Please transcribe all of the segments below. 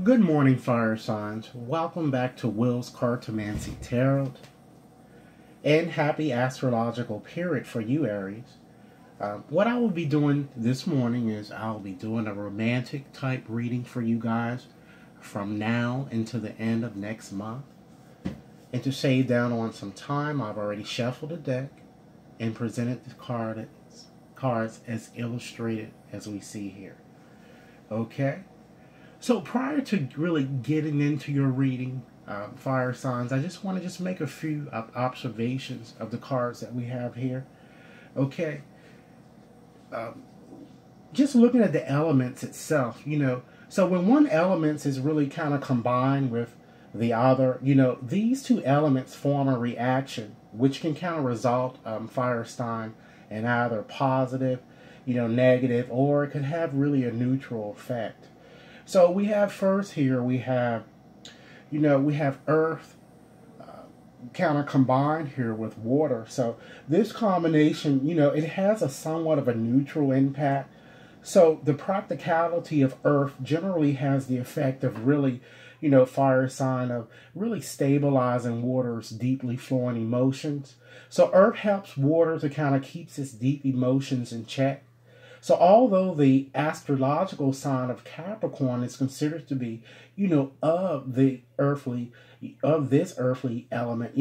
Good morning, fire signs. Welcome back to Will's Cartomancy Tarot and happy astrological period for you, Aries. What I will be doing this morning is I'll be doing a romantic type reading for you guys from now into the end of next month. And to save down on some time, I've already shuffled the deck and presented the cards as illustrated as we see here. Okay? So prior to really getting into your reading, fire signs, I just want to make a few observations of the cards that we have here. Okay, just looking at the elements itself, so when one element is really kind of combined with the other, these two elements form a reaction, which can kind of result, fire sign, in either positive, negative, or it could have really a neutral effect. So we have first here, we have earth kind of combined here with water. So this combination, it has a somewhat of a neutral impact. So the practicality of earth generally has the effect of really, fire sign, of really stabilizing water's deeply flowing emotions. So earth helps water to kind of keeps its deep emotions in check. So although the astrological sign of Capricorn is considered to be, of this earthly element,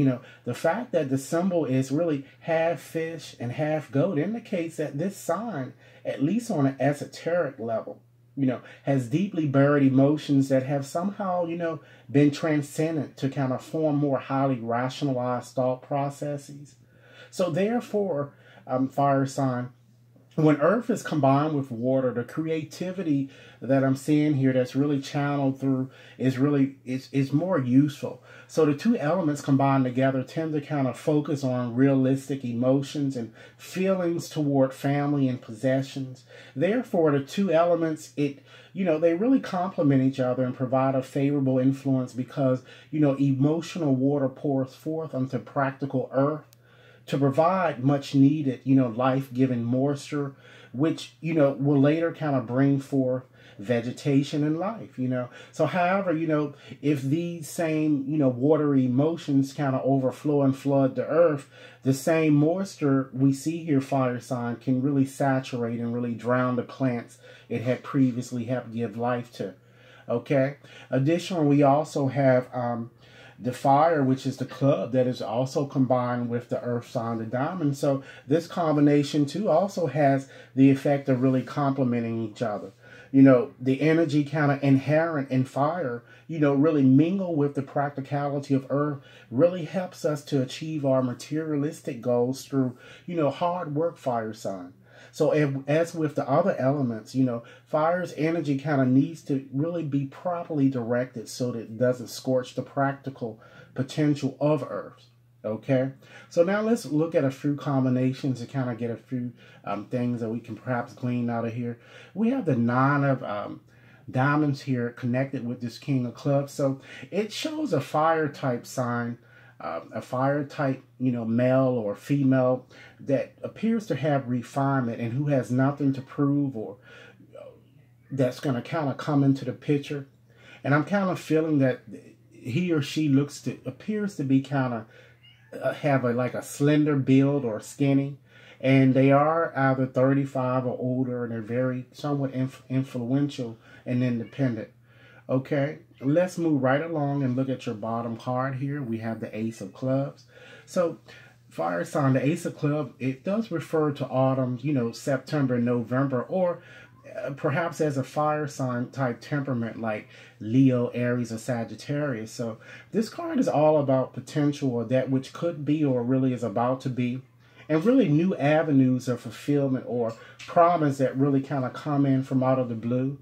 the fact that the symbol is really half fish and half goat indicates that this sign, at least on an esoteric level, has deeply buried emotions that have somehow, been transcendent to kind of form more highly rationalized thought processes. So therefore, fire sign, when earth is combined with water, the creativity that I'm seeing here that's really channeled through is more useful. So the two elements combined together tend to kind of focus on realistic emotions and feelings toward family and possessions. Therefore, the two elements, they really complement each other and provide a favorable influence because, emotional water pours forth onto practical earth to provide much needed, life-giving moisture, which, will later kind of bring forth vegetation and life, So however, if these same, watery emotions kind of overflow and flood the earth, the same moisture we see here, fire sign, can really saturate and really drown the plants it had previously helped give life to. Okay. Additionally, we also have the fire, which is the club, that is also combined with the earth sign, the diamond. So this combination too also has the effect of really complementing each other. The energy kind of inherent in fire, really mingle with the practicality of earth, really helps us to achieve our materialistic goals through, hard work, fire sign. So as with the other elements, fire's energy kind of needs to really be properly directed so that it doesn't scorch the practical potential of Earth. Okay, so now let's look at a few combinations to kind of get a few things that we can perhaps glean out of here. We have the nine of diamonds here connected with this king of clubs. So it shows a fire type sign, a fire type, male or female that appears to have refinement and who has nothing to prove or that's going to kind of come into the picture. And I'm kind of feeling that he or she appears to be kind of have like a slender build or skinny. And they are either 35 or older, and they're very somewhat influential and independent. Okay, let's move right along and look at your bottom card here. We have the Ace of Clubs. So, fire sign, the Ace of Clubs, it does refer to autumn, September, November, or perhaps as a fire sign type temperament like Leo, Aries, or Sagittarius. So, this card is all about potential or that which could be or really is about to be. And really new avenues of fulfillment or promise that really kind of come in from out of the blue.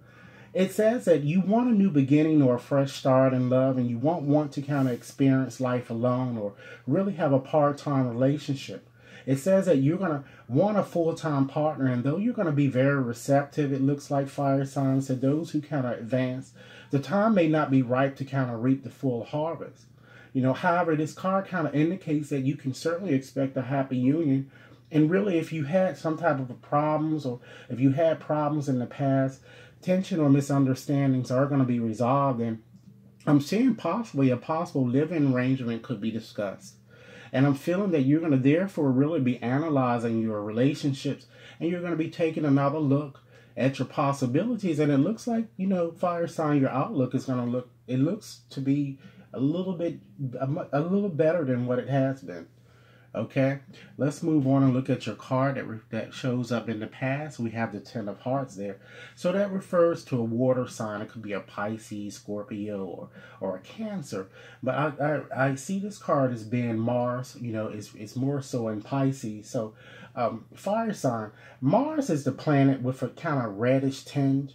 It says that you want a new beginning or a fresh start in love, and you won't want to kind of experience life alone or really have a part-time relationship. It says that you're going to want a full-time partner, and though you're going to be very receptive, it looks like fire signs to those who kind of advance, the time may not be ripe to kind of reap the full harvest. However, this card kind of indicates that you can certainly expect a happy union. And really, if you had some type of problems or if you had problems in the past, tension or misunderstandings are going to be resolved, and I'm seeing possibly a possible living arrangement could be discussed. And I'm feeling that you're going to therefore really be analyzing your relationships, and you're going to be taking another look at your possibilities. And it looks like, fire sign, your outlook is going to it looks to be a little bit, a little better than what it has been. Okay, let's move on and look at your card that shows up in the past. We have the Ten of Hearts there. So that refers to a water sign. It could be a Pisces, Scorpio, or a Cancer. But I see this card as being Mars. It's more so in Pisces. So fire sign. Mars is the planet with a kind of reddish tinge.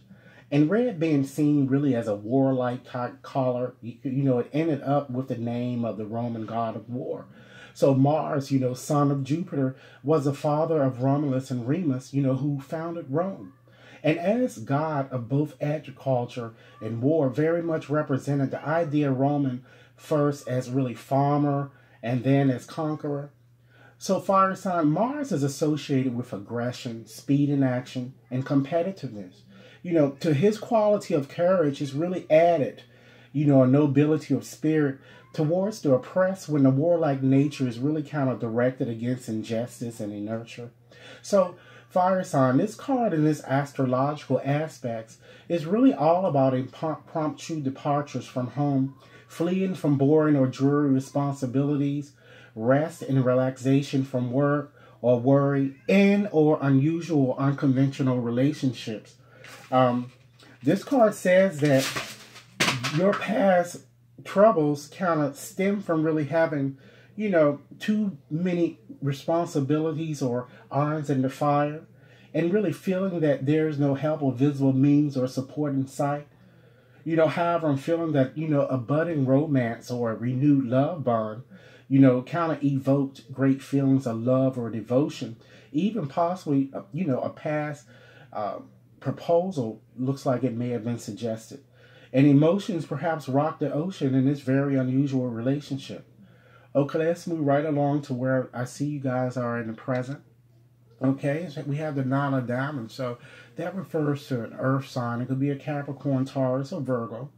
And red being seen really as a warlike type color. It ended up with the name of the Roman god of war. So Mars, son of Jupiter, was the father of Romulus and Remus, who founded Rome. And as god of both agriculture and war, very much represented the idea of Roman first as really farmer and then as conqueror. So fire sign, Mars is associated with aggression, speed in action, and competitiveness. To his quality of courage is really added, a nobility of spirit towards the oppressed, when the warlike nature is really kind of directed against injustice and inertia. So, fire sign, this card in its astrological aspects is really all about impromptu departures from home, fleeing from boring or dreary responsibilities, rest and relaxation from work or worry, and or unusual or unconventional relationships. This card says that your past troubles kind of stem from really having, too many responsibilities or irons in the fire, and really feeling that there's no help or visible means or support in sight. However, I'm feeling that, a budding romance or a renewed love bond, kind of evoked great feelings of love or devotion, even possibly, a past proposal looks like it may have been suggested. And emotions perhaps rock the ocean in this very unusual relationship. Okay, let's move right along to where I see you guys are in the present. Okay, so we have the Nine of Diamonds. So that refers to an earth sign. It could be a Capricorn, Taurus, or Virgo.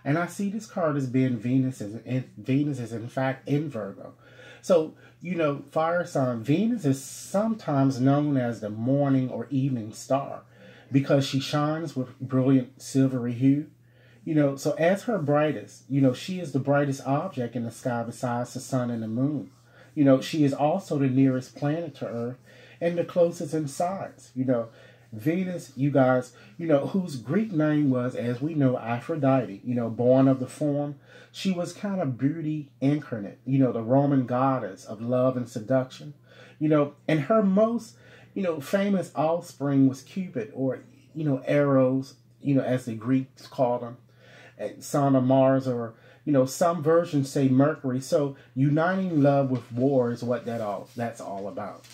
And I see this card as being Venus. Venus is in fact in Virgo. So, fire sign, Venus is sometimes known as the morning or evening star because she shines with brilliant silvery hue. So as her brightest, she is the brightest object in the sky besides the sun and the moon. She is also the nearest planet to Earth and the closest in size. Venus, you guys, whose Greek name was, as we know, Aphrodite, born of the form. She was kind of beauty incarnate, the Roman goddess of love and seduction. And her most, famous offspring was Cupid, or, Eros, as the Greeks called him, son of Mars, or, some versions say Mercury. So uniting love with war is what that's all about.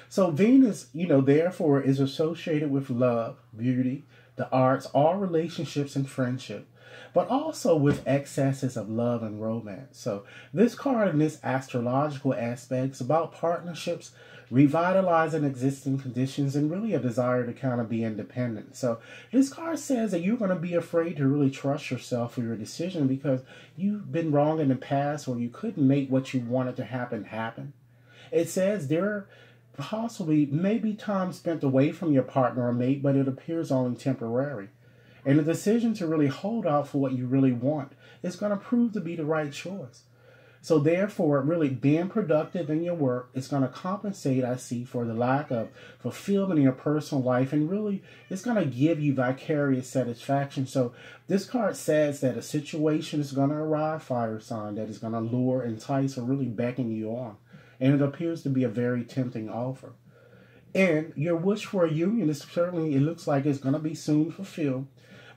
So Venus, therefore is associated with love, beauty, the arts, all relationships and friendship, but also with excesses of love and romance. So this card in this astrological aspect is about partnerships, revitalizing existing conditions, and really a desire to kind of be independent. So this card says that you're going to be afraid to really trust yourself for your decision because you've been wrong in the past, or you couldn't make what you wanted to happen. It says there possibly maybe time spent away from your partner or mate, but it appears only temporary. And the decision to really hold out for what you really want is going to prove to be the right choice. So therefore, really being productive in your work is going to compensate, I see, for the lack of fulfillment in your personal life, and really it's going to give you vicarious satisfaction. So this card says that a situation is going to arrive, fire sign, that is going to lure, entice, or really beckon you on. And it appears to be a very tempting offer. And your wish for a union is certainly, it looks like it's going to be soon fulfilled.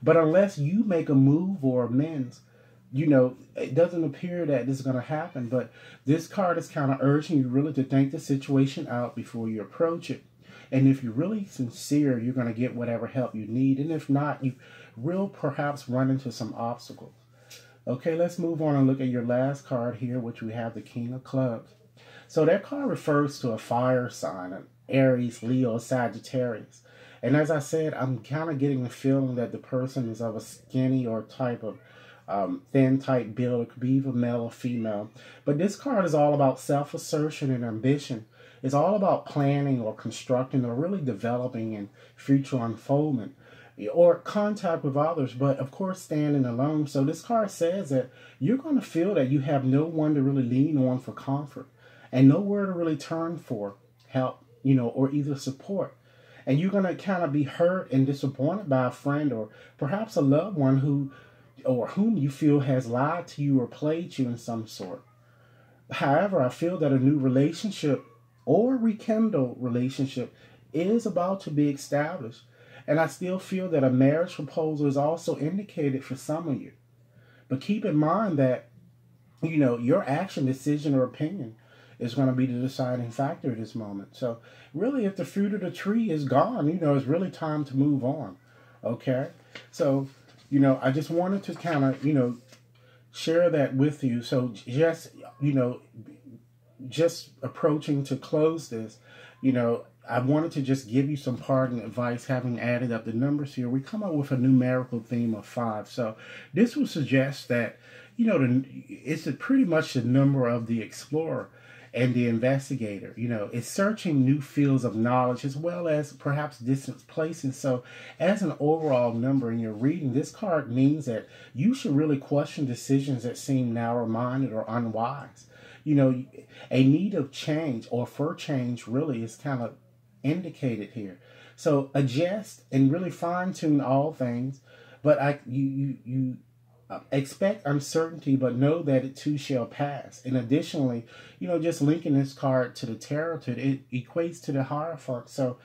But unless you make a move or amends, it doesn't appear that this is going to happen. But this card is kind of urging you really to think the situation out before you approach it. And if you're really sincere, you're going to get whatever help you need. And if not, you will perhaps run into some obstacles. Okay, let's move on and look at your last card here, which we have the King of Clubs. So that card refers to a fire sign, an Aries, Leo, Sagittarius. And as I said, I'm kind of getting the feeling that the person is of a skinny or type of thin type build. It could be either male or female. But this card is all about self-assertion and ambition. It's all about planning or constructing or really developing and future unfoldment or contact with others, but of course standing alone. So this card says that you're going to feel that you have no one to really lean on for comfort and nowhere to really turn for help, or either support. And you're going to kind of be hurt and disappointed by a friend or perhaps a loved one whom you feel has lied to you or played you in some sort. However, I feel that a new relationship or rekindle relationship is about to be established. And I still feel that a marriage proposal is also indicated for some of you. But keep in mind that, your action, decision, or opinion is going to be the deciding factor at this moment. So really, if the fruit of the tree is gone, it's really time to move on. Okay? So, I just wanted to kind of, share that with you. So just approaching to close this, I wanted to just give you some parting advice, having added up the numbers here. We come up with a numerical theme of 5. So this would suggest that, it's pretty much the number of the explorer and the investigator. It's searching new fields of knowledge as well as perhaps distant places. So as an overall number in your reading, this card means that you should really question decisions that seem narrow-minded or unwise. A need of change or for change really is kind of indicated here. So adjust and really fine-tune all things, but you expect uncertainty, but know that it too shall pass. And additionally, just linking this card to the tarot, it equates to the Hierophant. So,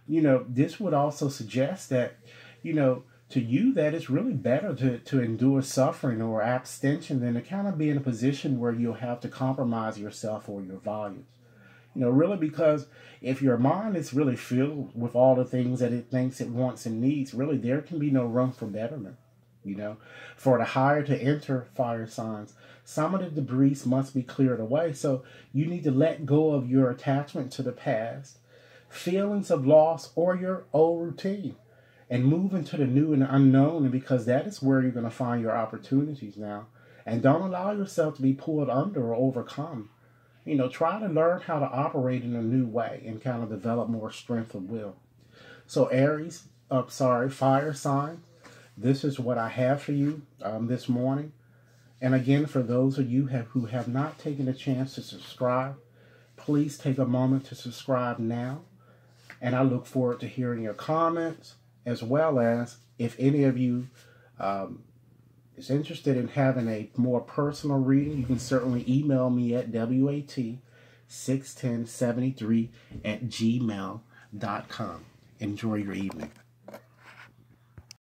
this would also suggest that, to you, that it's really better to endure suffering or abstention than to kind of be in a position where you'll have to compromise yourself or your values. Really, because if your mind is really filled with all the things that it thinks it wants and needs, really there can be no room for betterment. For the higher to enter, fire signs, some of the debris must be cleared away. So you need to let go of your attachment to the past, feelings of loss, or your old routine, and move into the new and the unknown. And because that is where you're going to find your opportunities now. And don't allow yourself to be pulled under or overcome. Try to learn how to operate in a new way and kind of develop more strength of will. So Aries, fire sign, this is what I have for you this morning. And again, for those of you who have not taken a chance to subscribe, please take a moment to subscribe now. And I look forward to hearing your comments, as well as if any of you is interested in having a more personal reading, you can certainly email me at wat61073@gmail.com. Enjoy your evening.